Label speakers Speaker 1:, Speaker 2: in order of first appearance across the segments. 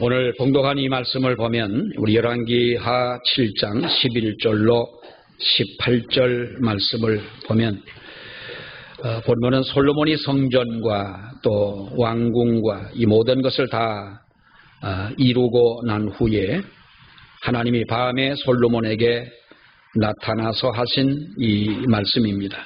Speaker 1: 오늘 봉독한 이 말씀을 보면 우리 열왕기하 7장 11절로 18절 말씀을 보면 본문은 솔로몬이 성전과 또 왕궁과 이 모든 것을 다 이루고 난 후에 하나님이 밤에 솔로몬에게 나타나서 하신 이 말씀입니다.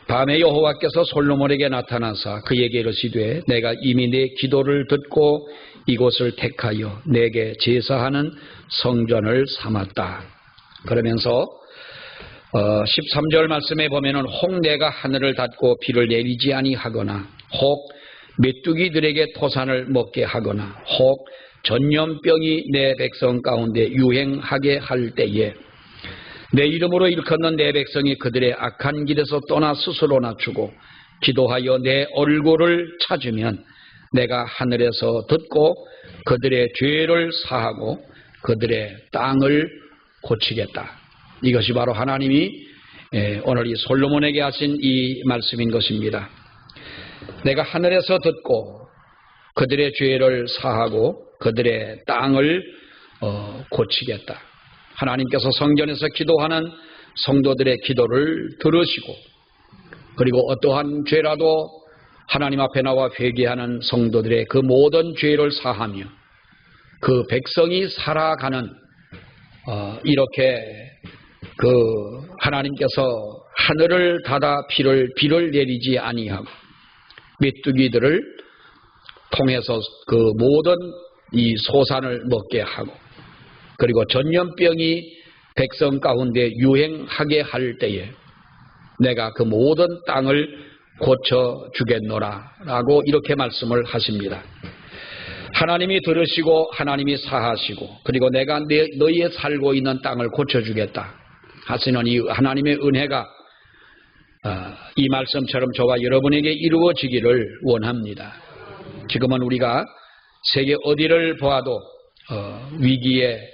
Speaker 1: 밤에 여호와께서 솔로몬에게 나타나사 그에게 이르시되 내가 이미 내 기도를 듣고 이곳을 택하여 내게 제사하는 성전을 삼았다. 그러면서 13절 말씀에 보면은 혹 내가 하늘을 닫고 비를 내리지 아니하거나 혹 메뚜기들에게 토산을 먹게 하거나 혹 전염병이 내 백성 가운데 유행하게 할 때에 내 이름으로 일컫는 내 백성이 그들의 악한 길에서 떠나 스스로 낮추고 기도하여 내 얼굴을 찾으면 내가 하늘에서 듣고 그들의 죄를 사하고 그들의 땅을 고치겠다. 이것이 바로 하나님이 오늘 이 솔로몬에게 하신 이 말씀인 것입니다. 내가 하늘에서 듣고 그들의 죄를 사하고 그들의 땅을 고치겠다. 하나님께서 성전에서 기도하는 성도들의 기도를 들으시고 그리고 어떠한 죄라도 하나님 앞에 나와 회개하는 성도들의 그 모든 죄를 사하며 그 백성이 살아가는 이렇게 그 하나님께서 하늘을 닫아 비를 내리지 아니하고 메뚜기들을 통해서 그 모든 이 소산을 먹게 하고 그리고 전염병이 백성 가운데 유행하게 할 때에 내가 그 모든 땅을 고쳐주겠노라 라고 이렇게 말씀을 하십니다. 하나님이 들으시고 하나님이 사하시고 그리고 내가 너희의 살고 있는 땅을 고쳐주겠다 하시는 이 하나님의 은혜가 이 말씀처럼 저와 여러분에게 이루어지기를 원합니다. 지금은 우리가 세계 어디를 보아도 위기의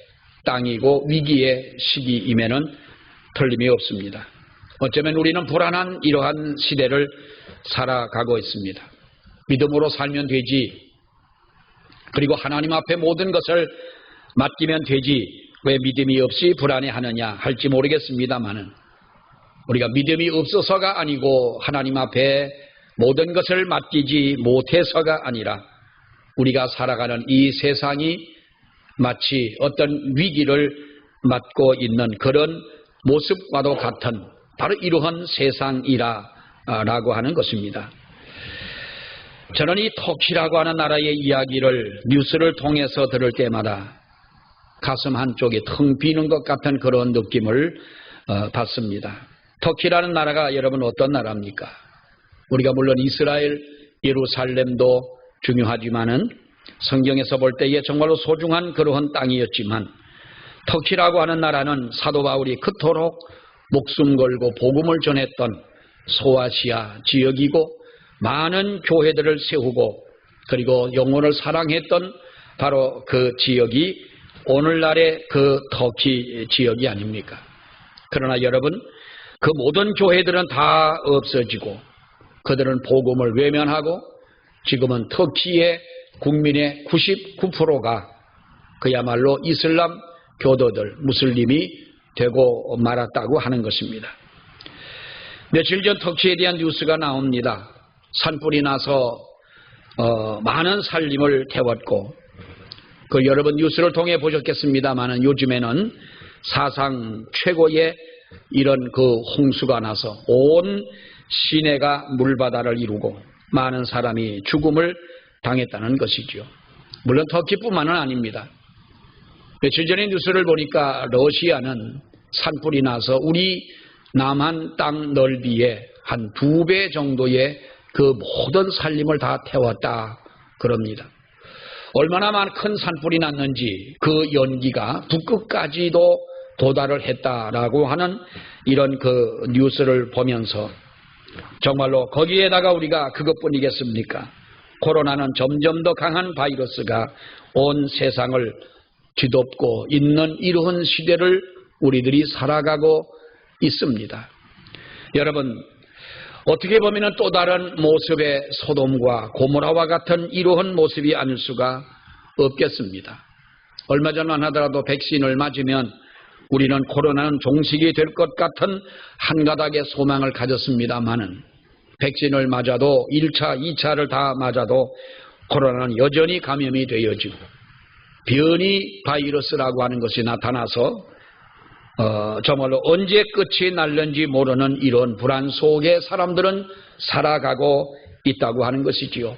Speaker 1: 땅이고 위기의 시기임에는 틀림이 없습니다. 어쩌면 우리는 불안한 이러한 시대를 살아가고 있습니다. 믿음으로 살면 되지. 그리고 하나님 앞에 모든 것을 맡기면 되지. 왜 믿음이 없이 불안해하느냐 할지 모르겠습니다만은 우리가 믿음이 없어서가 아니고 하나님 앞에 모든 것을 맡기지 못해서가 아니라 우리가 살아가는 이 세상이 마치 어떤 위기를 맞고 있는 그런 모습과도 같은 바로 이러한 세상이라고 하는 것입니다. 저는 이 터키라고 하는 나라의 이야기를 뉴스를 통해서 들을 때마다 가슴 한쪽이 텅 비는 것 같은 그런 느낌을 받습니다. 터키라는 나라가 여러분 어떤 나라입니까? 우리가 물론 이스라엘, 예루살렘도 중요하지만은 성경에서 볼 때에 정말로 소중한 그러한 땅이었지만 터키라고 하는 나라는 사도 바울이 그토록 목숨 걸고 복음을 전했던 소아시아 지역이고 많은 교회들을 세우고 그리고 영혼을 사랑했던 바로 그 지역이 오늘날의 그 터키 지역이 아닙니까? 그러나 여러분 그 모든 교회들은 다 없어지고 그들은 복음을 외면하고 지금은 터키의 국민의 99%가 그야말로 이슬람 교도들, 무슬림이 되고 말았다고 하는 것입니다. 며칠 전 터키에 대한 뉴스가 나옵니다. 산불이 나서 많은 살림을 태웠고 그 여러분 뉴스를 통해 보셨겠습니다마는 요즘에는 사상 최고의 이런 그 홍수가 나서 온 시내가 물바다를 이루고 많은 사람이 죽음을 당했다는 것이죠. 물론 터키뿐만은 아닙니다. 며칠 전에 뉴스를 보니까 러시아는 산불이 나서 우리 남한 땅 넓이의 한 2배 정도의 그 모든 산림을 다 태웠다 그럽니다. 얼마나 큰 산불이 났는지 그 연기가 북극까지도 도달을 했다라고 하는 이런 그 뉴스를 보면서 정말로 거기에다가 우리가 그것뿐이겠습니까? 코로나는 점점 더 강한 바이러스가 온 세상을 뒤덮고 있는 이러한 시대를 우리들이 살아가고 있습니다. 여러분 어떻게 보면 또 다른 모습의 소돔과 고모라와 같은 이러한 모습이 아닐 수가 없겠습니다. 얼마 전만 하더라도 백신을 맞으면 우리는 코로나는 종식이 될 것 같은 한 가닥의 소망을 가졌습니다마는 백신을 맞아도 1차, 2차를 다 맞아도 코로나는 여전히 감염이 되어지고 변이 바이러스라고 하는 것이 나타나서 정말로 언제 끝이 날는지 모르는 이런 불안 속에 사람들은 살아가고 있다고 하는 것이지요.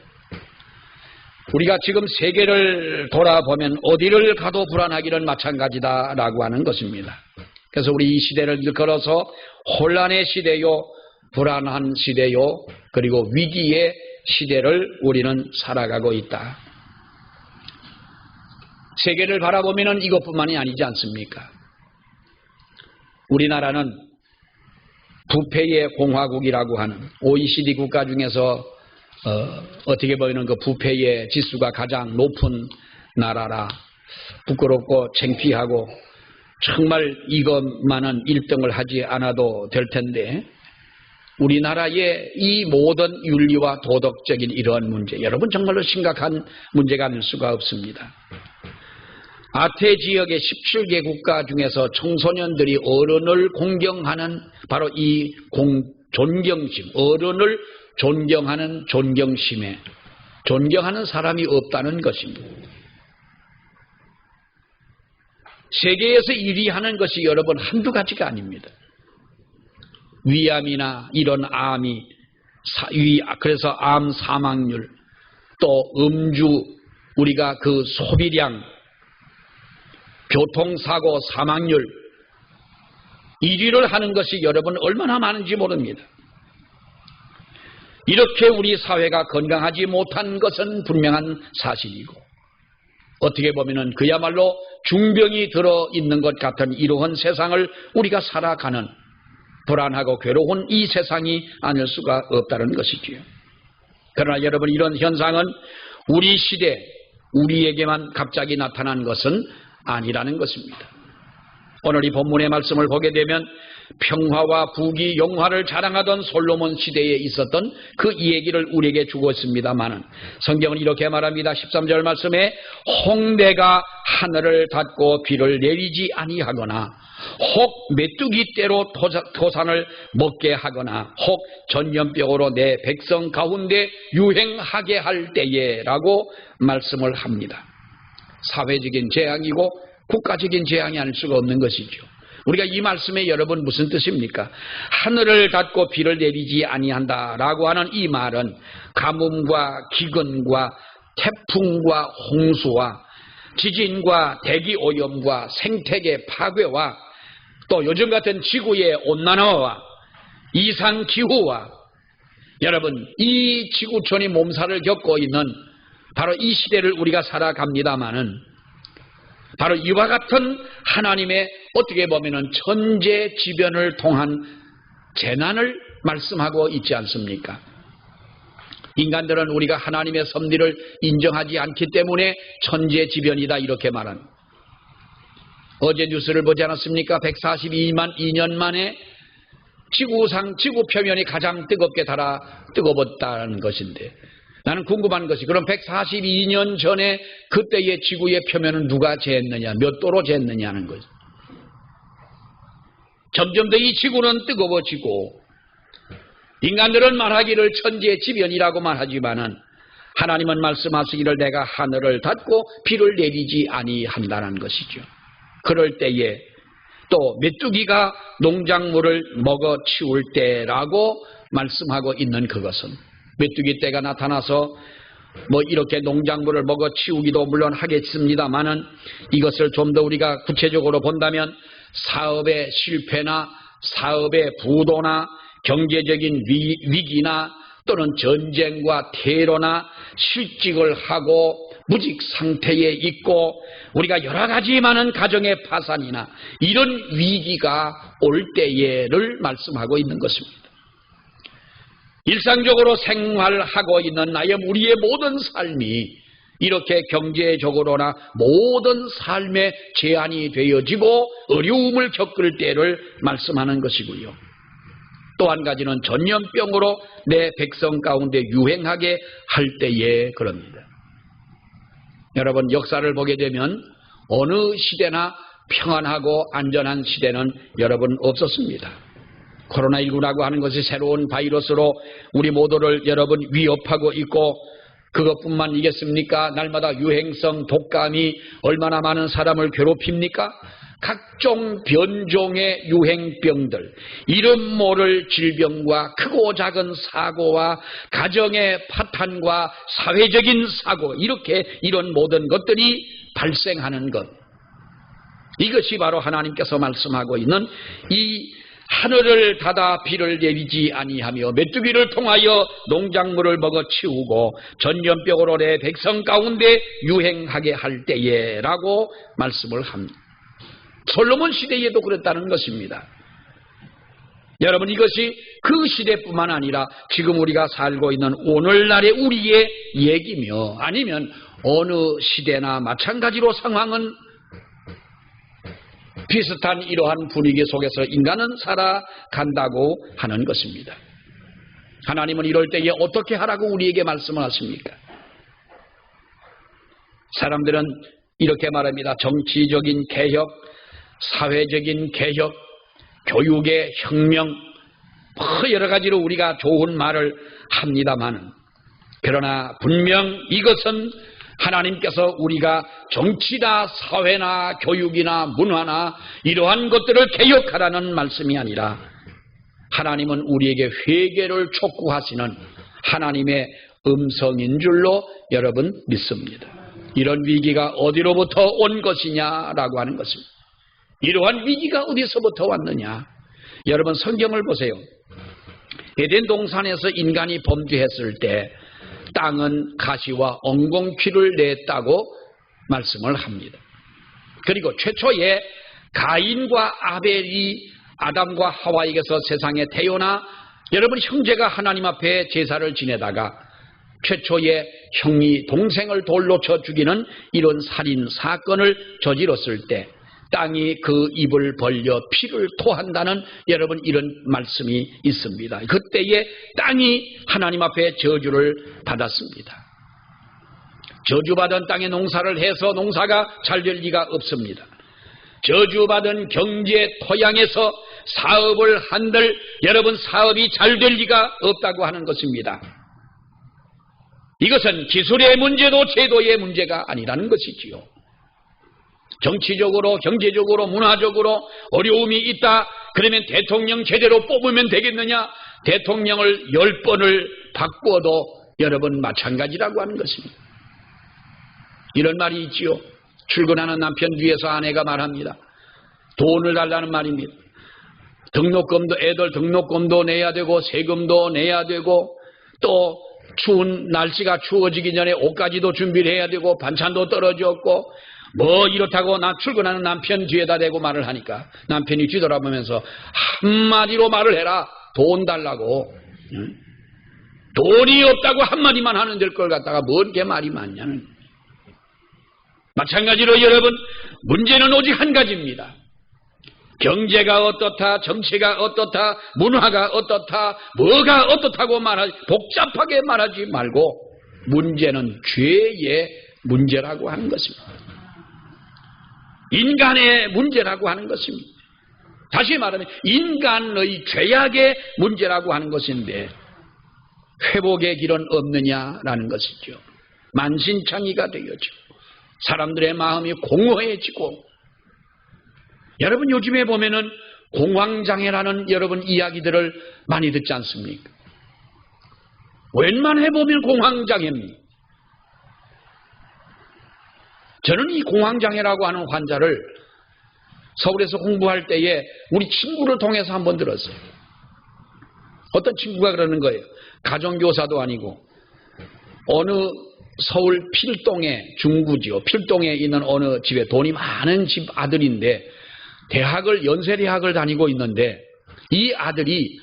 Speaker 1: 우리가 지금 세계를 돌아보면 어디를 가도 불안하기는 마찬가지다라고 하는 것입니다. 그래서 우리 이 시대를 걸어서 혼란의 시대요, 불안한 시대요, 그리고 위기의 시대를 우리는 살아가고 있다. 세계를 바라보면 이것뿐만이 아니지 않습니까? 우리나라는 부패의 공화국이라고 하는 OECD 국가 중에서 어떻게 보이는 그 부패의 지수가 가장 높은 나라라. 부끄럽고 창피하고 정말 이것만은 1등을 하지 않아도 될 텐데 우리나라의 이 모든 윤리와 도덕적인 이러한 문제, 여러분 정말로 심각한 문제가 아닐 수가 없습니다. 아태 지역의 17개 국가 중에서 청소년들이 어른을 공경하는 바로 이 존경심, 어른을 존경하는 존경심에 존경하는 사람이 없다는 것입니다. 세계에서 1위 하는 것이 여러분 한두 가지가 아닙니다. 위암이나 이런 암이, 그래서 암 사망률, 또 음주, 우리가 그 소비량, 교통사고 사망률 1위를 하는 것이 여러분 얼마나 많은지 모릅니다. 이렇게 우리 사회가 건강하지 못한 것은 분명한 사실이고 어떻게 보면 그야말로 중병이 들어있는 것 같은 이러한 세상을 우리가 살아가는 불안하고 괴로운 이 세상이 아닐 수가 없다는 것이지요. 그러나 여러분 이런 현상은 우리 시대, 우리에게만 갑자기 나타난 것은 아니라는 것입니다. 오늘 이 본문의 말씀을 보게 되면 평화와 부귀 영화를 자랑하던 솔로몬 시대에 있었던 그 얘기를 우리에게 주고 있습니다마는 성경은 이렇게 말합니다. 13절 말씀에 홍대가 하늘을 닫고 비를 내리지 아니하거나 혹 메뚜기 떼로 토산을 먹게 하거나 혹 전염병으로 내 백성 가운데 유행하게 할 때에 라고 말씀을 합니다. 사회적인 재앙이고 국가적인 재앙이 아닐 수가 없는 것이죠. 우리가 이 말씀에 여러분 무슨 뜻입니까? 하늘을 닫고 비를 내리지 아니한다라고 하는 이 말은 가뭄과 기근과 태풍과 홍수와 지진과 대기오염과 생태계 파괴와 또 요즘 같은 지구의 온난화와 이상기후와 여러분 이 지구촌이 몸살을 겪고 있는 바로 이 시대를 우리가 살아갑니다마는 바로 이와 같은 하나님의 어떻게 보면은 천재지변을 통한 재난을 말씀하고 있지 않습니까? 인간들은 우리가 하나님의 섭리를 인정하지 않기 때문에 천재지변이다 이렇게 말합니다. 어제 뉴스를 보지 않았습니까? 142만 2년 만에 지구 표면이 가장 뜨거웠다는 것인데 나는 궁금한 것이 그럼 142년 전에 그때의 지구의 표면은 누가 재했느냐, 몇 도로 재했느냐는 거죠. 점점 더 이 지구는 뜨거워지고 인간들은 말하기를 천재지변이라고 말하지만은 하나님은 말씀하시기를 내가 하늘을 닫고 비를 내리지 아니한다는 것이죠. 그럴 때에 또 메뚜기가 농작물을 먹어치울 때라고 말씀하고 있는 그것은 메뚜기 떼가 나타나서 이렇게 농작물을 먹어치우기도 물론 하겠습니다만은 이것을 좀 더 우리가 구체적으로 본다면 사업의 실패나 사업의 부도나 경제적인 위기나 또는 전쟁과 테러나 실직을 하고 무직 상태에 있고 우리가 여러 가지 많은 가정의 파산이나 이런 위기가 올 때에를 말씀하고 있는 것입니다. 일상적으로 생활하고 있는 우리의 모든 삶이 이렇게 경제적으로나 모든 삶의 제한이 되어지고 어려움을 겪을 때를 말씀하는 것이고요. 또 한 가지는 전염병으로 내 백성 가운데 유행하게 할 때에 그럽니다. 여러분, 역사를 보게 되면 어느 시대나 평안하고 안전한 시대는 여러분 없었습니다. 코로나19라고 하는 것이 새로운 바이러스로 우리 모두를 여러분 위협하고 있고, 그것뿐만이겠습니까? 날마다 유행성 독감이 얼마나 많은 사람을 괴롭힙니까? 각종 변종의 유행병들, 이름 모를 질병과 크고 작은 사고와 가정의 파탄과 사회적인 사고, 이렇게 이런 모든 것들이 발생하는 것, 이것이 바로 하나님께서 말씀하고 있는 이 하늘을 닫아 비를 내리지 아니하며 메뚜기를 통하여 농작물을 먹어치우고 전염병으로 내 백성 가운데 유행하게 할 때에라고 말씀을 합니다. 솔로몬 시대에도 그랬다는 것입니다. 여러분, 이것이 그 시대뿐만 아니라 지금 우리가 살고 있는 오늘날의 우리의 얘기며, 아니면 어느 시대나 마찬가지로 상황은 비슷한 이러한 분위기 속에서 인간은 살아간다고 하는 것입니다. 하나님은 이럴 때에 어떻게 하라고 우리에게 말씀을 하십니까? 사람들은 이렇게 말합니다. 정치적인 개혁, 사회적인 개혁, 교육의 혁명, 여러 가지로 우리가 좋은 말을 합니다만, 그러나 분명 이것은 하나님께서 우리가 정치나 사회나 교육이나 문화나 이러한 것들을 개혁하라는 말씀이 아니라, 하나님은 우리에게 회개를 촉구하시는 하나님의 음성인 줄로 여러분 믿습니다. 이런 위기가 어디로부터 온 것이냐라고 하는 것입니다. 이러한 위기가 어디서부터 왔느냐? 여러분, 성경을 보세요. 에덴 동산에서 인간이 범죄했을 때 땅은 가시와 엉겅퀴를 냈다고 말씀을 합니다. 그리고 최초에 가인과 아벨이 아담과 하와에게서 세상에 태어나 여러분 형제가 하나님 앞에 제사를 지내다가 최초의 형이 동생을 돌로 쳐 죽이는 이런 살인 사건을 저질렀을 때 땅이 그 입을 벌려 피를 토한다는 여러분 이런 말씀이 있습니다. 그때에 땅이 하나님 앞에 저주를 받았습니다. 저주받은 땅에 농사를 해서 농사가 잘 될 리가 없습니다. 저주받은 경제 토양에서 사업을 한들 여러분 사업이 잘 될 리가 없다고 하는 것입니다. 이것은 기술의 문제도 제도의 문제가 아니라는 것이지요. 정치적으로, 경제적으로, 문화적으로 어려움이 있다. 그러면 대통령 제대로 뽑으면 되겠느냐? 대통령을 10번을 바꾸어도 여러분 마찬가지라고 하는 것입니다. 이런 말이 있지요. 출근하는 남편 뒤에서 아내가 말합니다. 돈을 달라는 말입니다. 등록금도, 애들 등록금도 내야 되고 세금도 내야 되고 또 추운 날씨가 추워지기 전에 옷가지도 준비를 해야 되고 반찬도 떨어졌고 뭐 이렇다고 나 출근하는 남편 뒤에다 대고 말을 하니까 남편이 뒤돌아보면서 한마디로 말을 해라. 돈 달라고. 돈이 없다고 한마디만 하면 될 걸 갖다가 뭔 게 말이 많냐는. 마찬가지로 여러분, 문제는 오직 한 가지입니다. 경제가 어떻다, 정치가 어떻다, 문화가 어떻다, 뭐가 어떻다고 복잡하게 말하지 말고 문제는 죄의 문제라고 하는 것입니다. 인간의 문제라고 하는 것입니다. 다시 말하면 인간의 죄악의 문제라고 하는 것인데 회복의 길은 없느냐라는 것이죠. 만신창이가 되어져 사람들의 마음이 공허해지고, 여러분 요즘에 보면은 공황장애라는 여러분 이야기들을 많이 듣지 않습니까? 웬만해 보면 공황장애입니다. 저는 이 공황장애라고 하는 환자를 서울에서 공부할 때에 우리 친구를 통해서 한번 들었어요. 어떤 친구가 그러는 거예요. 가정교사도 아니고 어느 서울 필동의 중구지요. 필동에 있는 어느 집에 돈이 많은 집 아들인데 연세대학을 다니고 있는데 이 아들이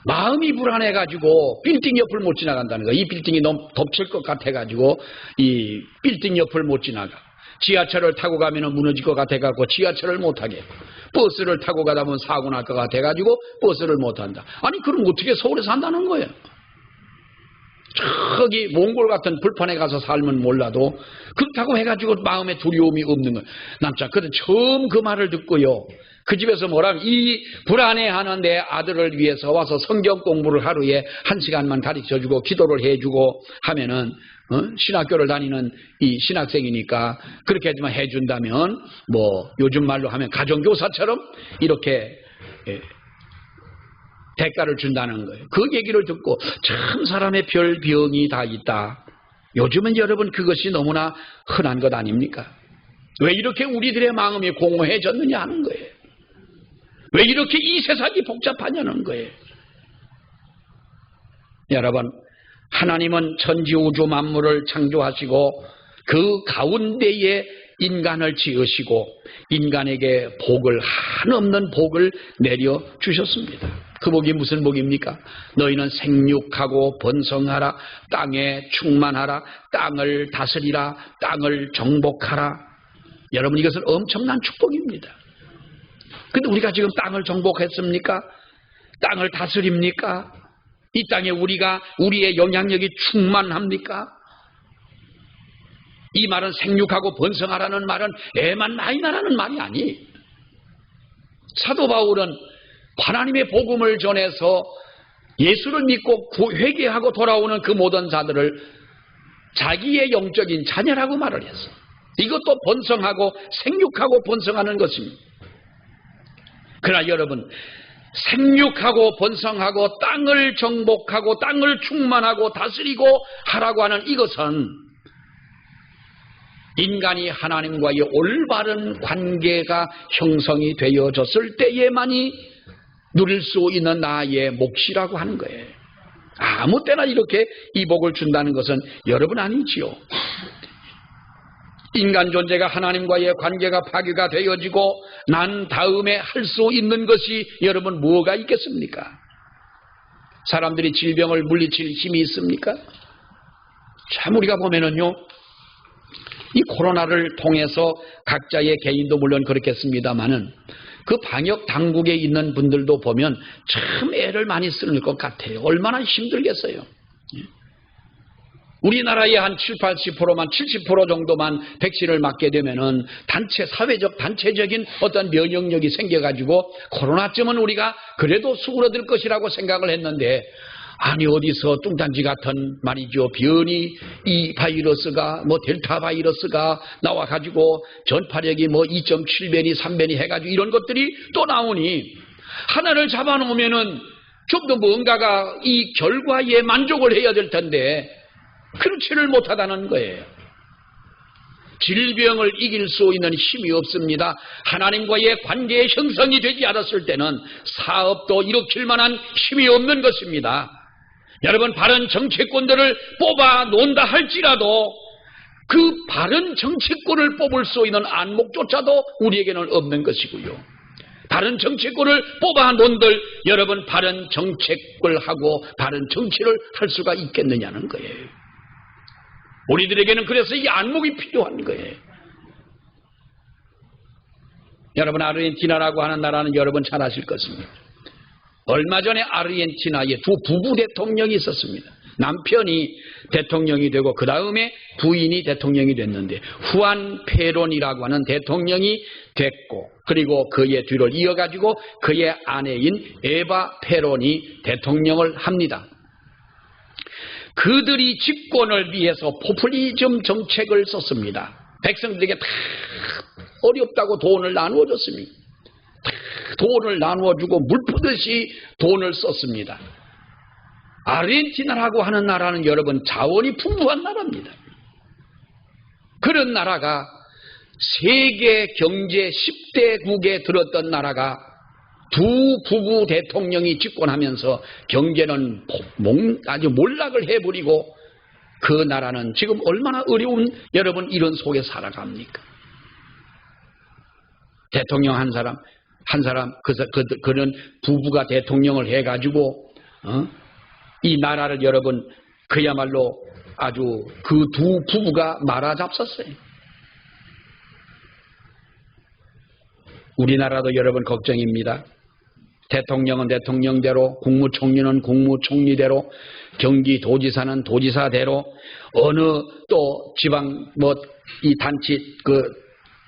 Speaker 1: 마음이 불안해가지고 빌딩 옆을 못 지나간다는 거예요. 이 빌딩이 너무 덮칠 것 같아가지고 이 빌딩 옆을 못 지나가. 지하철을 타고 가면 무너질 것 같아가지고 지하철을 못 타게. 버스를 타고 가다 보면 사고 날 것 같아가지고 버스를 못 탄다. 아니 그럼 어떻게 서울에 산다는 거예요? 저기 몽골 같은 불판에 가서 살면 몰라도 그렇다고 해가지고 마음에 두려움이 없는 거예요. 남자 그때 처음 그 말을 듣고요. 그 집에서 뭐라면 이 불안해하는 내 아들을 위해서 와서 성경 공부를 하루에 1시간만 가르쳐주고 기도를 해주고 하면은 신학교를 다니는 이 신학생이니까 그렇게 하지만 해준다면 뭐 요즘 말로 하면 가정교사처럼 이렇게 대가를 준다는 거예요. 그 얘기를 듣고 참 사람의 별 병이 다 있다. 요즘은 여러분 그것이 너무나 흔한 것 아닙니까? 왜 이렇게 우리들의 마음이 공허해졌느냐 하는 거예요. 왜 이렇게 이 세상이 복잡하냐는 거예요. 여러분, 하나님은 천지우주 만물을 창조하시고 그 가운데에 인간을 지으시고 인간에게 복을 한없는 복을 내려주셨습니다. 그 복이 무슨 복입니까? 너희는 생육하고 번성하라, 땅에 충만하라, 땅을 다스리라, 땅을 정복하라. 여러분 이것은 엄청난 축복입니다. 근데 우리가 지금 땅을 정복했습니까? 땅을 다스립니까? 이 땅에 우리의 영향력이 충만합니까? 이 말은 생육하고 번성하라는 말은 애만 많이 나라는 말이 아니. 사도 바울은 하나님의 복음을 전해서 예수를 믿고 회개하고 돌아오는 그 모든 자들을 자기의 영적인 자녀라고 말을 했어. 이것도 번성하고 생육하고 번성하는 것입니다. 그러나 여러분, 생육하고 번성하고 땅을 정복하고 땅을 충만하고 다스리고 하라고 하는 이것은 인간이 하나님과의 올바른 관계가 형성이 되어졌을 때에만이 누릴 수 있는 나의 몫이라고 하는 거예요. 아무 때나 이렇게 이 복을 준다는 것은 여러분 아니지요. 인간 존재가 하나님과의 관계가 파괴가 되어지고 난 다음에 할 수 있는 것이 여러분 뭐가 있겠습니까? 사람들이 질병을 물리칠 힘이 있습니까? 참 우리가 보면은요, 이 코로나를 통해서 각자의 개인도 물론 그렇겠습니다만은 그 방역 당국에 있는 분들도 보면 참 애를 많이 쓰는 것 같아요. 얼마나 힘들겠어요. 우리나라의 한 7, 80%만 70% 정도만 백신을 맞게 되면은 사회적 단체적인 어떤 면역력이 생겨가지고 코로나쯤은 우리가 그래도 수그러들 것이라고 생각을 했는데 아니 어디서 뚱딴지 같은 말이죠. 변이 이 바이러스가 델타 바이러스가 나와가지고 전파력이 2.7배니 3배니 해가지고 이런 것들이 또 나오니 하나를 잡아놓으면은 좀 더 뭔가가 이 결과에 만족을 해야 될 텐데 그렇지를 못하다는 거예요. 질병을 이길 수 있는 힘이 없습니다. 하나님과의 관계의 형성이 되지 않았을 때는 사업도 일으킬 만한 힘이 없는 것입니다. 여러분 바른 정치권들을 뽑아 놓는다 할지라도 그 바른 정치권을 뽑을 수 있는 안목조차도 우리에게는 없는 것이고요. 바른 정치권을 뽑아 놓은들 여러분 바른 정책을 하고 바른 정치를 할 수가 있겠느냐는 거예요. 우리들에게는 그래서 이 안목이 필요한 거예요. 여러분 아르헨티나라고 하는 나라는 여러분 잘 아실 것입니다. 얼마 전에 아르헨티나에 두 부부 대통령이 있었습니다. 남편이 대통령이 되고 그 다음에 부인이 대통령이 됐는데 후안 페론이라고 하는 대통령이 됐고 그리고 그의 뒤를 이어가지고 그의 아내인 에바 페론이 대통령을 합니다. 그들이 집권을 위해서 포퓰리즘 정책을 썼습니다. 백성들에게 다 어렵다고 돈을 나누어줬습니다. 돈을 나누어주고 물푸듯이 돈을 썼습니다. 아르헨티나라고 하는 나라는 여러분 자원이 풍부한 나라입니다. 그런 나라가 세계 경제 10대국에 들었던 나라가 두 부부 대통령이 집권하면서 경제는 아주 몰락을 해버리고 그 나라는 지금 얼마나 어려운 여러분 이런 속에 살아갑니까? 대통령 한 사람 그런 부부가 대통령을 해가지고 이 나라를 여러분 그야말로 아주 그 두 부부가 말아잡섰어요. 우리나라도 여러분 걱정입니다. 대통령은 대통령대로, 국무총리는 국무총리대로, 경기도지사는 도지사대로, 어느 또 지방 이 단체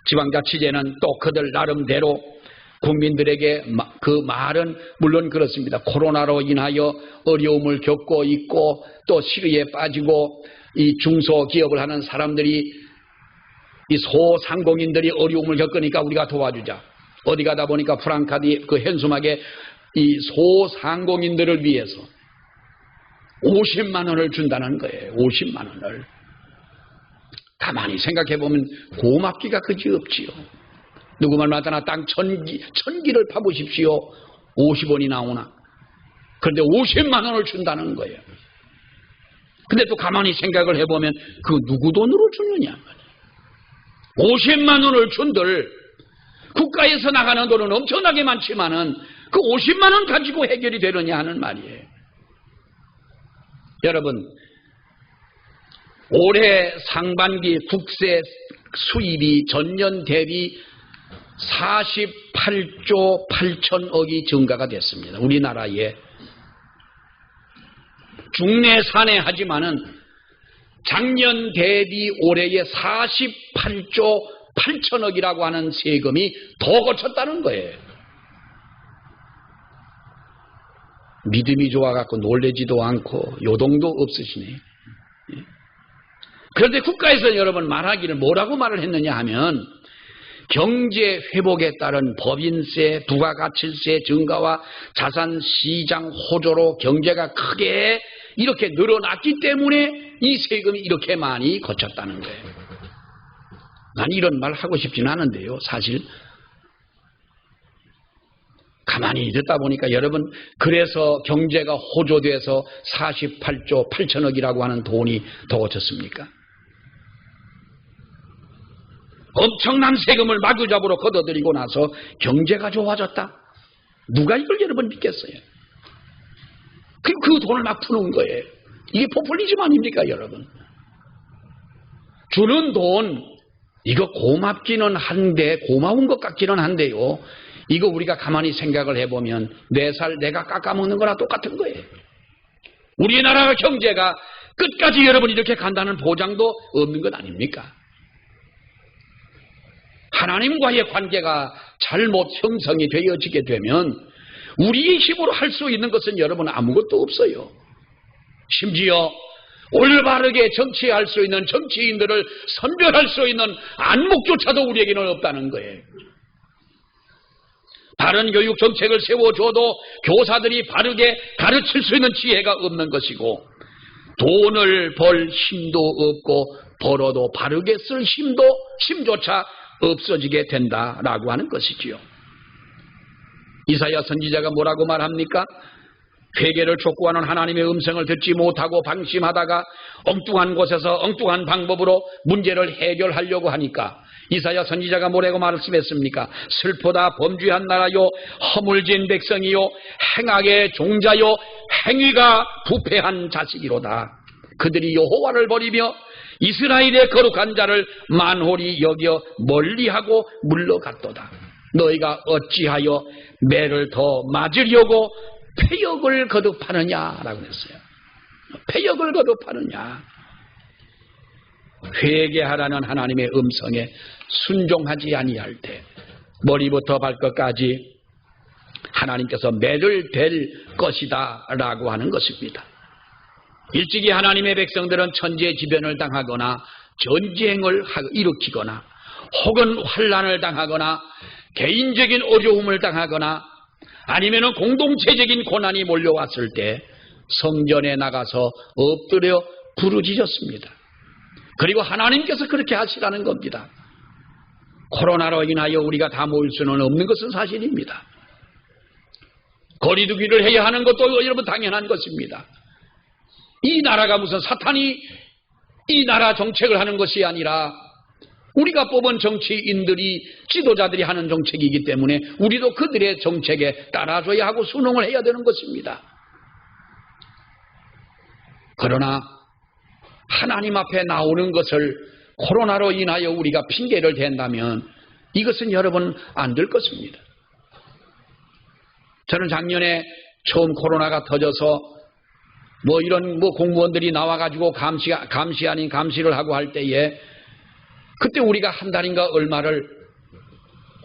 Speaker 1: 지방자치제는 또 그들 나름대로 국민들에게 그 말은 물론 그렇습니다. 코로나로 인하여 어려움을 겪고 있고 또 시리에 빠지고 이 중소기업을 하는 사람들이 이 소상공인들이 어려움을 겪으니까 우리가 도와주자. 어디 가다 보니까 프랑카디 그 현수막에 이 소상공인들을 위해서 50만 원을 준다는 거예요. 50만 원을. 가만히 생각해 보면 고맙기가 그지없지요. 누구 말 마다나 땅 천기를 파보십시오. 50원이 나오나. 그런데 50만 원을 준다는 거예요. 근데 또 가만히 생각을 해보면 그 누구 돈으로 주느냐. 50만 원을 준들 국가에서 나가는 돈은 엄청나게 많지만은 그 50만 원 가지고 해결이 되느냐 하는 말이에요. 여러분, 올해 상반기 국세 수입이 전년 대비 48조 8천억이 증가가 됐습니다. 우리나라에 중내산해 하지만은 작년 대비 올해에 48조 8천억이라고 하는 세금이 더 거쳤다는 거예요. 믿음이 좋아갖고 놀래지도 않고 요동도 없으시네. 그런데 국가에서 여러분 말하기를 뭐라고 말을 했느냐 하면 경제 회복에 따른 법인세, 부가가치세 증가와 자산시장 호조로 경제가 크게 이렇게 늘어났기 때문에 이 세금이 이렇게 많이 거쳤다는 거예요. 난 이런 말 하고 싶지는 않은데요. 사실 가만히 듣다 보니까 여러분 그래서 경제가 호조돼서 48조 8천억이라고 하는 돈이 더 거쳤습니까? 엄청난 세금을 마구잡이로 걷어들이고 나서 경제가 좋아졌다? 누가 이걸 여러분 믿겠어요? 그 돈을 막 푸는 거예요. 이게 포퓰리즘 아닙니까 여러분? 주는 돈 이거 고맙기는 한데 고마운 것 같기는 한데요. 이거 우리가 가만히 생각을 해보면 내 살 내가 깎아먹는 거나 똑같은 거예요. 우리나라 경제가 끝까지 여러분 이렇게 간다는 보장도 없는 것 아닙니까? 하나님과의 관계가 잘못 형성이 되어지게 되면 우리의 힘으로 할 수 있는 것은 여러분 아무것도 없어요. 심지어 올바르게 정치할 수 있는 정치인들을 선별할 수 있는 안목조차도 우리에게는 없다는 거예요. 바른 교육 정책을 세워줘도 교사들이 바르게 가르칠 수 있는 지혜가 없는 것이고 돈을 벌 힘도 없고 벌어도 바르게 쓸 힘조차 없어지게 된다라고 하는 것이지요. 이사야 선지자가 뭐라고 말합니까? 회개를 촉구하는 하나님의 음성을 듣지 못하고 방심하다가 엉뚱한 곳에서 엉뚱한 방법으로 문제를 해결하려고 하니까 이사야 선지자가 뭐라고 말씀했습니까? 슬프다 범죄한 나라요 허물진 백성이요 행악의 종자요 행위가 부패한 자식이로다. 그들이 여호와를 버리며 이스라엘의 거룩한 자를 만홀히 여겨 멀리하고 물러갔도다. 너희가 어찌하여 매를 더 맞으려고 패역을 거듭하느냐라고 했어요. 패역을 거듭하느냐. 회개하라는 하나님의 음성에 순종하지 아니할 때 머리부터 발끝까지 하나님께서 매를 댈 것이다 라고 하는 것입니다. 일찍이 하나님의 백성들은 천재지변을 당하거나 전쟁을 일으키거나 혹은 환난을 당하거나 개인적인 어려움을 당하거나 아니면 공동체적인 고난이 몰려왔을 때 성전에 나가서 엎드려 부르짖었습니다. 그리고 하나님께서 그렇게 하시라는 겁니다. 코로나로 인하여 우리가 다 모일 수는 없는 것은 사실입니다. 거리두기를 해야 하는 것도 여러분 당연한 것입니다. 이 나라가 무슨 사탄이 이 나라 정책을 하는 것이 아니라 우리가 뽑은 정치인들이 지도자들이 하는 정책이기 때문에 우리도 그들의 정책에 따라줘야 하고 순응을 해야 되는 것입니다. 그러나 하나님 앞에 나오는 것을 코로나로 인하여 우리가 핑계를 댄다면 이것은 여러분 안 될 것입니다. 저는 작년에 처음 코로나가 터져서 이런 공무원들이 나와가지고 감시 아닌 감시를 하고 할 때에 그때 우리가 한 달인가 얼마를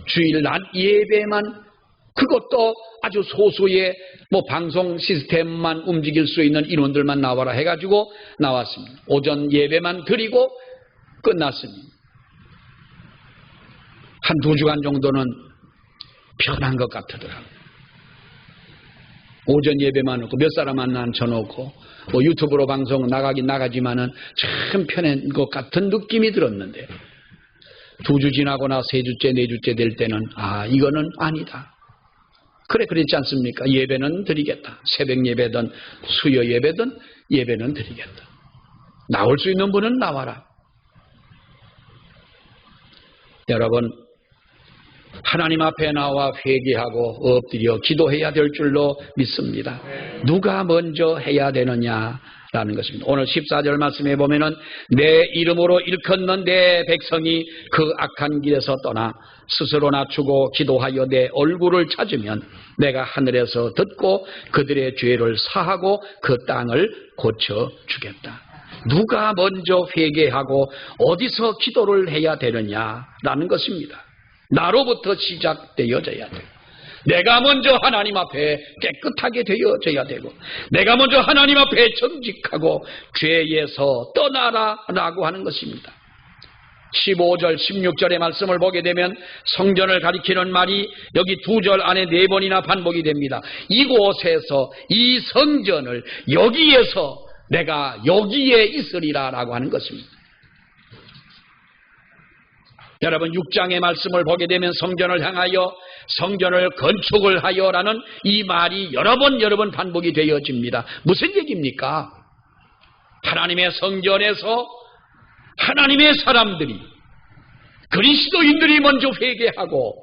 Speaker 1: 주일 낮 예배만, 그것도 아주 소수의 방송 시스템만 움직일 수 있는 인원들만 나와라 해가지고 나왔습니다. 오전 예배만 드리고 끝났습니다. 한 2주간 정도는 편한 것 같더라고요. 오전 예배만 놓고 몇 사람만 앉혀놓고 유튜브로 방송 나가긴 나가지만은 참 편한 것 같은 느낌이 들었는데 2주 지나거나 3주째 4주째 될 때는 이거는 아니다. 그래 그랬지 않습니까? 예배는 드리겠다. 새벽 예배든 수요 예배든 예배는 드리겠다. 나올 수 있는 분은 나와라. 여러분, 하나님 앞에 나와 회개하고 엎드려 기도해야 될 줄로 믿습니다. 누가 먼저 해야 되느냐라는 것입니다. 오늘 14절 말씀에 보면은 내 이름으로 일컫는 내 백성이 그 악한 길에서 떠나 스스로 낮추고 기도하여 내 얼굴을 찾으면 내가 하늘에서 듣고 그들의 죄를 사하고 그 땅을 고쳐주겠다. 누가 먼저 회개하고 어디서 기도를 해야 되느냐라는 것입니다. 나로부터 시작되어져야 돼요. 내가 먼저 하나님 앞에 깨끗하게 되어져야 되고 내가 먼저 하나님 앞에 정직하고 죄에서 떠나라라고 하는 것입니다. 15절 16절의 말씀을 보게 되면 성전을 가리키는 말이 여기 2절 안에 4번이나 반복이 됩니다. 이곳에서 이 성전을 여기에서 내가 여기에 있으리라 라고 하는 것입니다. 여러분 6장의 말씀을 보게 되면 성전을 향하여 성전을 건축을 하여라는 이 말이 여러 번 반복이 되어집니다. 무슨 얘기입니까? 하나님의 성전에서 하나님의 사람들이 그리스도인들이 먼저 회개하고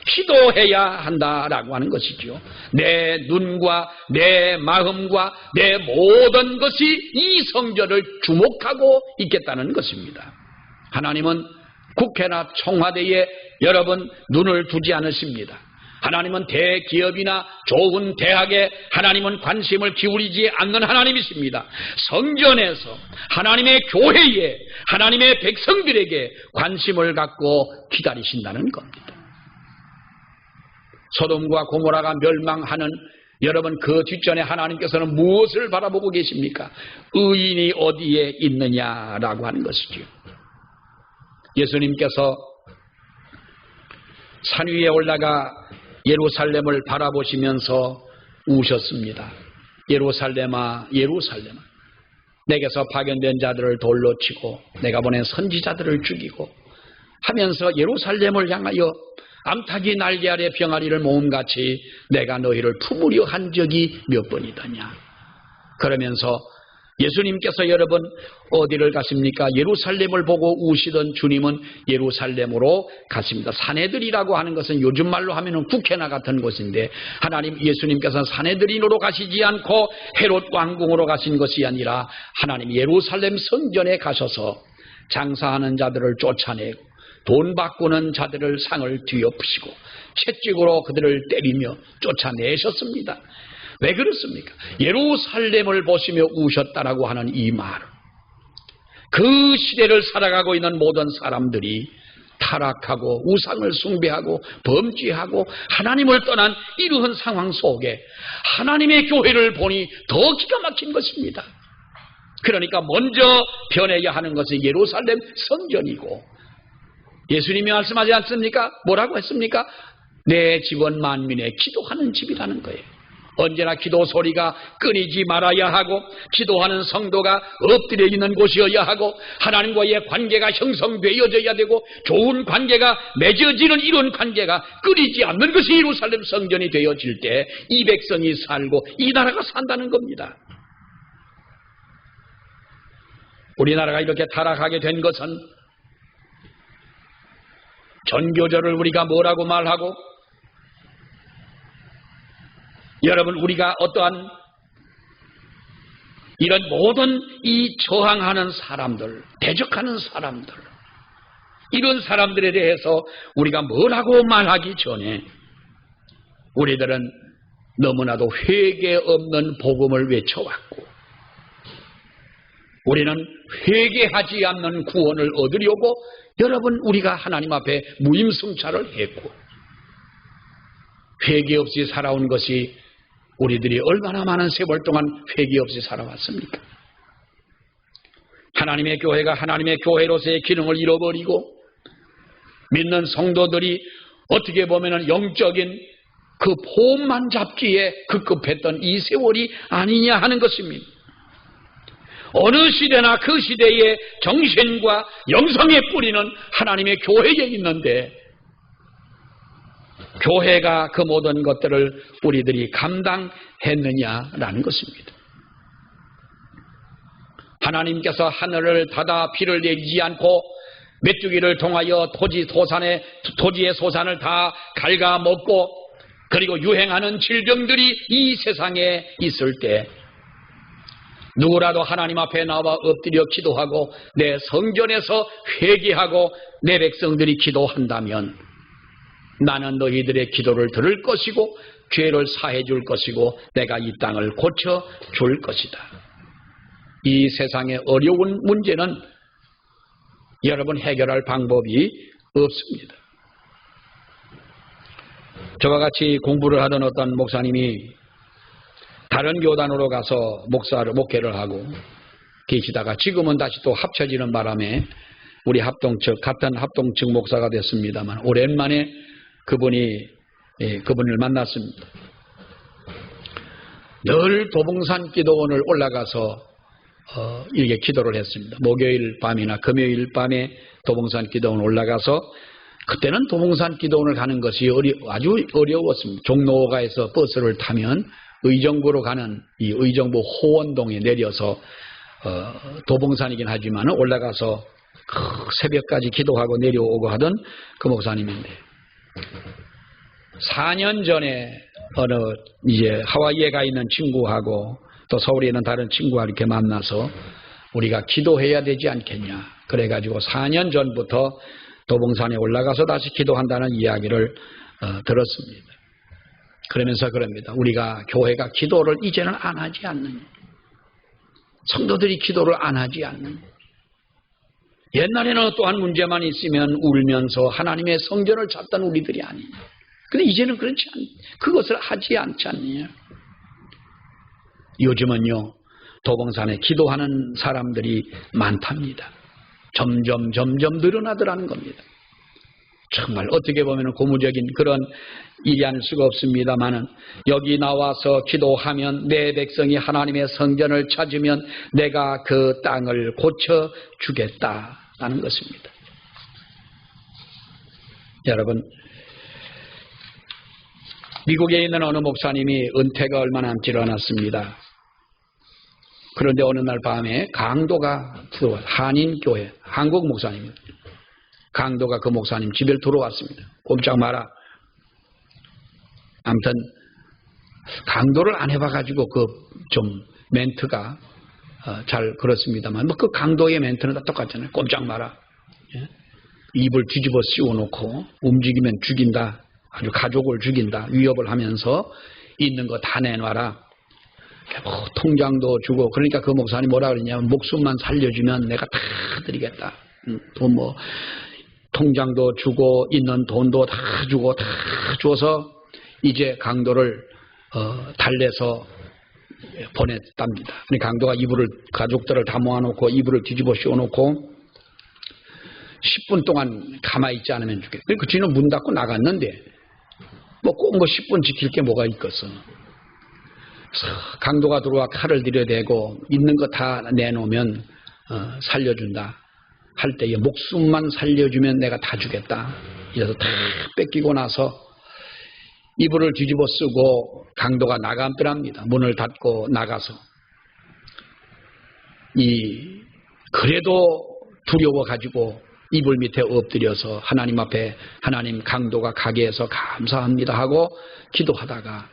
Speaker 1: 기도해야 한다라고 하는 것이죠. 내 눈과 내 마음과 내 모든 것이 이 성전을 주목하고 있겠다는 것입니다. 하나님은 국회나 청와대에 여러분 눈을 두지 않으십니다. 하나님은 대기업이나 좋은 대학에 하나님은 관심을 기울이지 않는 하나님이십니다. 성전에서 하나님의 교회에 하나님의 백성들에게 관심을 갖고 기다리신다는 겁니다. 소돔과 고모라가 멸망하는 여러분 그 뒷전에 하나님께서는 무엇을 바라보고 계십니까? 의인이 어디에 있느냐라고 하는 것이죠. 예수님께서 산 위에 올라가 예루살렘을 바라보시면서 우셨습니다. 예루살렘아 예루살렘아 내게서 파견된 자들을 돌로 치고 내가 보낸 선지자들을 죽이고 하면서 예루살렘을 향하여 암탉이 날개 아래 병아리를 모음같이 내가 너희를 품으려 한 적이 몇 번이더냐. 그러면서 예수님께서 여러분 어디를 가십니까? 예루살렘을 보고 우시던 주님은 예루살렘으로 가십니다. 사내들이라고 하는 것은 요즘 말로 하면은 국회나 같은 곳인데 하나님 예수님께서는 사내들인으로 가시지 않고 헤롯 왕궁으로 가신 것이 아니라 하나님 예루살렘 성전에 가셔서 장사하는 자들을 쫓아내고 돈 바꾸는 자들을 상을 뒤엎으시고 채찍으로 그들을 때리며 쫓아내셨습니다. 왜 그렇습니까? 예루살렘을 보시며 우셨다라고 하는 이 말, 그 시대를 살아가고 있는 모든 사람들이 타락하고 우상을 숭배하고 범죄하고 하나님을 떠난 이러한 상황 속에 하나님의 교회를 보니 더 기가 막힌 것입니다. 그러니까 먼저 변해야 하는 것은 예루살렘 성전이고 예수님이 말씀하지 않습니까? 뭐라고 했습니까? 내 집은 만민의 기도하는 집이라는 거예요. 언제나 기도 소리가 끊이지 말아야 하고 기도하는 성도가 엎드려 있는 곳이어야 하고 하나님과의 관계가 형성되어져야 되고 좋은 관계가 맺어지는 이런 관계가 끊이지 않는 것이 예루살렘 성전이 되어질 때 이 백성이 살고 이 나라가 산다는 겁니다. 우리나라가 이렇게 타락하게 된 것은 전교조를 우리가 뭐라고 말하고 여러분 우리가 어떠한 이런 모든 이 저항하는 사람들, 대적하는 사람들 이런 사람들에 대해서 우리가 뭐라고 말하기 전에 우리들은 너무나도 회개 없는 복음을 외쳐왔고 우리는 회개하지 않는 구원을 얻으려고 여러분 우리가 하나님 앞에 무임승차를 했고 회개 없이 살아온 것이 우리들이 얼마나 많은 세월 동안 회개 없이 살아왔습니까? 하나님의 교회가 하나님의 교회로서의 기능을 잃어버리고 믿는 성도들이 어떻게 보면 영적인 그 폼만 잡기에 급급했던 이 세월이 아니냐 하는 것입니다. 어느 시대나 그 시대의 정신과 영성의 뿌리는 하나님의 교회에 있는데 교회가 그 모든 것들을 우리들이 감당했느냐라는 것입니다. 하나님께서 하늘을 닫아 비를 내리지 않고 메뚜기를 통하여 토지의 소산을 다 갉아먹고 그리고 유행하는 질병들이 이 세상에 있을 때 누구라도 하나님 앞에 나와 엎드려 기도하고 내 성전에서 회개하고 내 백성들이 기도한다면 나는 너희들의 기도를 들을 것이고 죄를 사해 줄 것이고 내가 이 땅을 고쳐 줄 것이다. 이 세상의 어려운 문제는 여러분 해결할 방법이 없습니다. 저와 같이 공부를 하던 어떤 목사님이 다른 교단으로 가서 목회를 하고 계시다가 지금은 다시 또 합쳐지는 바람에 우리 같은 합동측 목사가 됐습니다만 오랜만에 그분을 만났습니다. 늘 도봉산 기도원을 올라가서 이렇게 기도를 했습니다. 목요일 밤이나 금요일 밤에 도봉산 기도원 올라가서 그때는 도봉산 기도원을 가는 것이 아주 어려웠습니다. 종로가에서 버스를 타면 의정부로 가는 이 의정부 호원동에 내려서 도봉산이긴 하지만 올라가서 새벽까지 기도하고 내려오고 하던 그 목사님인데 4년 전에 어느 이제 하와이에 가 있는 친구하고 또 서울에 있는 다른 친구와 이렇게 만나서 우리가 기도해야 되지 않겠냐. 그래가지고 4년 전부터 도봉산에 올라가서 다시 기도한다는 이야기를 들었습니다. 그러면서 그럽니다. 우리가 교회가 기도를 이제는 안 하지 않느냐. 성도들이 기도를 안 하지 않느냐. 옛날에는 또한 문제만 있으면 울면서 하나님의 성전을 찾던 우리들이 아니냐. 근데 이제는 그렇지 않냐. 그것을 하지 않지 않느냐. 요즘은요, 도봉산에 기도하는 사람들이 많답니다. 점점 늘어나더라는 겁니다. 정말 어떻게 보면 고무적인 그런 일이 아닐 수가 없습니다만은 여기 나와서 기도하면 내 백성이 하나님의 성전을 찾으면 내가 그 땅을 고쳐 주겠다라는 것입니다. 여러분, 미국에 있는 어느 목사님이 은퇴가 얼마 남지 않았습니다. 그런데 어느 날 밤에 강도가 들어와 한인교회 한국 목사님입니다. 강도가 그 목사님 집에 들어왔습니다. 꼼짝 마라. 아무튼 강도를 안 해봐가지고 그 좀 멘트가 잘 그렇습니다만 뭐 그 강도의 멘트는 다 똑같잖아요. 꼼짝 마라. 예? 입을 뒤집어 씌워놓고 움직이면 죽인다. 아주 가족을 죽인다. 위협을 하면서 있는 거 다 내놔라. 뭐 통장도 주고 그러니까 그 목사님 뭐라 그러냐면 목숨만 살려주면 내가 다 드리겠다. 또 뭐 통장도 주고 있는 돈도 다 주고 다 줘서 이제 강도를 달래서 보냈답니다. 강도가 가족들을 다 모아놓고 이불을 뒤집어 씌워놓고 10분 동안 가만히 있지 않으면 죽겠다. 그 주인은 문 닫고 나갔는데 뭐 꼭 10분 지킬 게 뭐가 있겠어. 강도가 들어와 칼을 들여대고 있는 거 다 내놓으면 살려준다. 할 때에 목숨만 살려주면 내가 다 주겠다. 이래서 다 뺏기고 나서 이불을 뒤집어 쓰고 강도가 나가더랍니다. 문을 닫고 나가서. 그래도 두려워가지고 이불 밑에 엎드려서 하나님 앞에 하나님 강도가 가게 해서 감사합니다 하고 기도하다가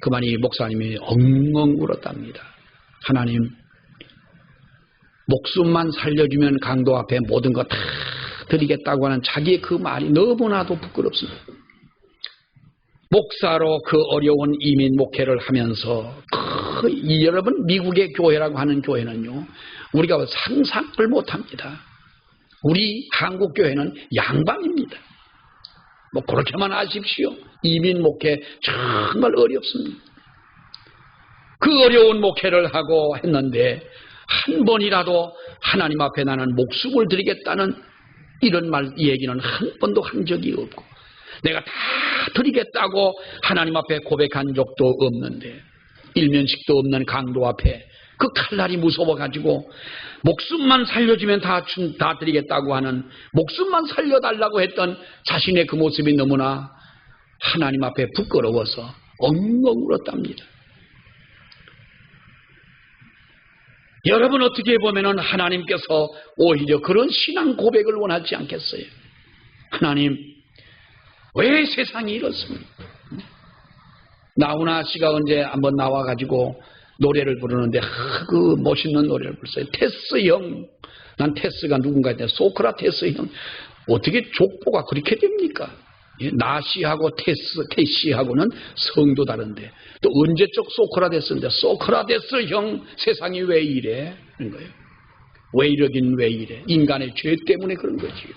Speaker 1: 그만 이 목사님이 엉엉 울었답니다. 하나님, 목숨만 살려주면 강도 앞에 모든 거 다 드리겠다고 하는 자기의 그 말이 너무나도 부끄럽습니다. 목사로 그 어려운 이민 목회를 하면서 여러분 미국의 교회라고 하는 교회는요, 우리가 상상을 못합니다. 우리 한국 교회는 양방입니다. 뭐 그렇게만 아십시오. 이민 목회 정말 어렵습니다. 그 어려운 목회를 하고 했는데 한 번이라도 하나님 앞에 나는 목숨을 드리겠다는 이런 얘기는 한 번도 한 적이 없고, 내가 다 드리겠다고 하나님 앞에 고백한 적도 없는데, 일면식도 없는 강도 앞에 그 칼날이 무서워가지고 목숨만 살려주면 다 드리겠다고 하는, 목숨만 살려달라고 했던 자신의 그 모습이 너무나 하나님 앞에 부끄러워서 엉엉 울었답니다. 여러분, 어떻게 보면은 하나님께서 오히려 그런 신앙 고백을 원하지 않겠어요? 하나님, 왜 세상이 이렇습니까? 나훈아 씨가 언제 한번 나와가지고 노래를 부르는데 그 멋있는 노래를 불렀어요. 테스 형, 난 테스가 누군가 했는데 소크라테스 형, 어떻게 족보가 그렇게 됩니까? 나시하고 테시하고는 성도 다른데, 또 언제적 소크라테스인데 소크라테스 형, 세상이 왜 이래? 그런 거예요. 왜 이러긴 왜 이래? 인간의 죄 때문에 그런 거지요.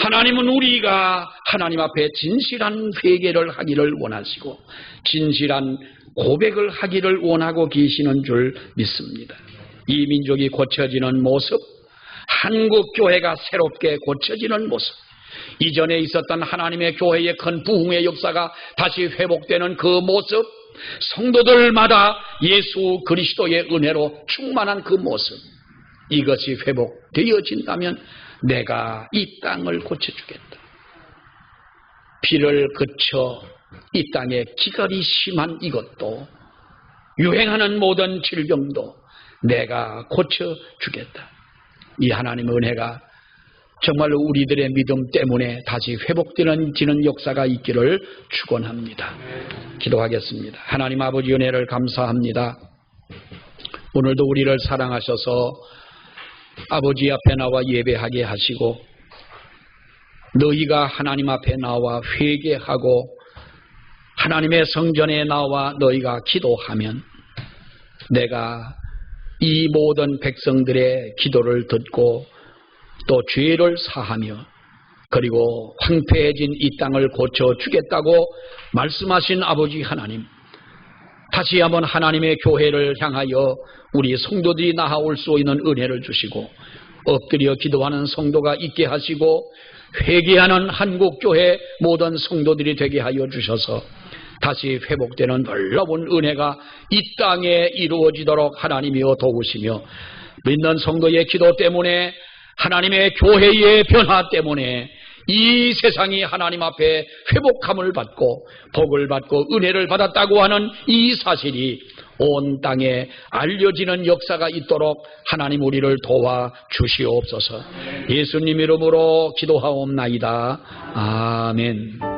Speaker 1: 하나님은 우리가 하나님 앞에 진실한 회개를 하기를 원하시고 진실한 고백을 하기를 원하고 계시는 줄 믿습니다. 이 민족이 고쳐지는 모습, 한국 교회가 새롭게 고쳐지는 모습, 이전에 있었던 하나님의 교회의 큰 부흥의 역사가 다시 회복되는 그 모습, 성도들마다 예수 그리스도의 은혜로 충만한 그 모습, 이것이 회복되어진다면 내가 이 땅을 고쳐주겠다. 비를 그쳐 이 땅에 기갈이 심한 이것도, 유행하는 모든 질병도 내가 고쳐주겠다. 이 하나님의 은혜가 정말로 우리들의 믿음 때문에 다시 회복되는 역사가 있기를 축원합니다. 기도하겠습니다. 하나님 아버지, 은혜를 감사합니다. 오늘도 우리를 사랑하셔서 아버지 앞에 나와 예배하게 하시고, 너희가 하나님 앞에 나와 회개하고 하나님의 성전에 나와 너희가 기도하면 내가 이 모든 백성들의 기도를 듣고 또 죄를 사하며 그리고 황폐해진 이 땅을 고쳐주겠다고 말씀하신 아버지 하나님, 다시 한번 하나님의 교회를 향하여 우리 성도들이 나아올 수 있는 은혜를 주시고, 엎드려 기도하는 성도가 있게 하시고 회개하는 한국교회 모든 성도들이 되게 하여 주셔서 다시 회복되는 놀라운 은혜가 이 땅에 이루어지도록 하나님이여 도우시며, 믿는 성도의 기도 때문에, 하나님의 교회의 변화 때문에 이 세상이 하나님 앞에 회복함을 받고 복을 받고 은혜를 받았다고 하는 이 사실이 온 땅에 알려지는 역사가 있도록 하나님 우리를 도와 주시옵소서. 예수님 이름으로 기도하옵나이다. 아멘.